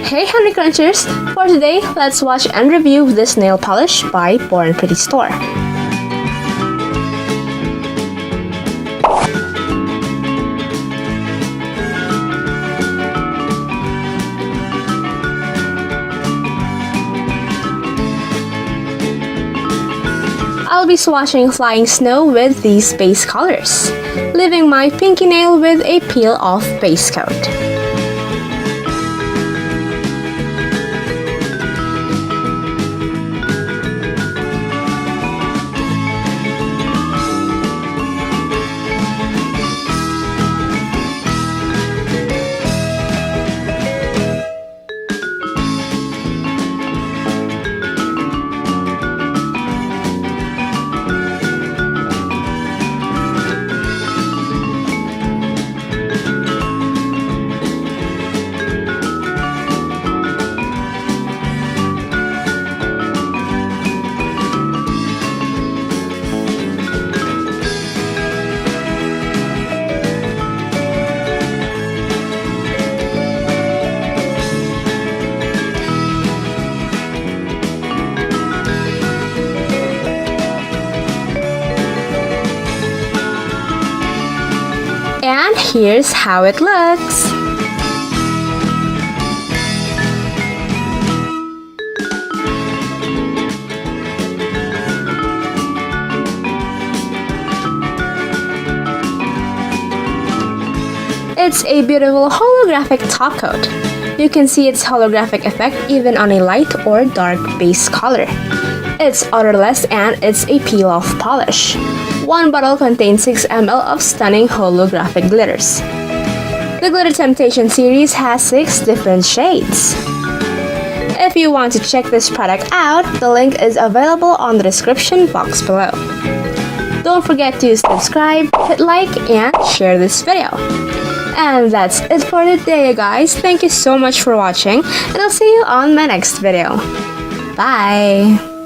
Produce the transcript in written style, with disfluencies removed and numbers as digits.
Hey honeycrunchers! For today, let's watch and review this nail polish by BornPrettyStore. I'll be swatching Flying Snow with these base colors, leaving my pinky nail with a peel-off base coat. And here's how it looks. It's a beautiful holographic top coat. You can see its holographic effect even on a light or dark base color. It's odorless and it's a peel-off polish. One bottle contains 6 ml of stunning holographic glitters. The Glitter Temptation series has 6 different shades. If you want to check this product out, the link is available on the description box below. Don't forget to subscribe, hit like, and share this video. And that's it for today, guys. Thank you so much for watching, and I'll see you on my next video. Bye!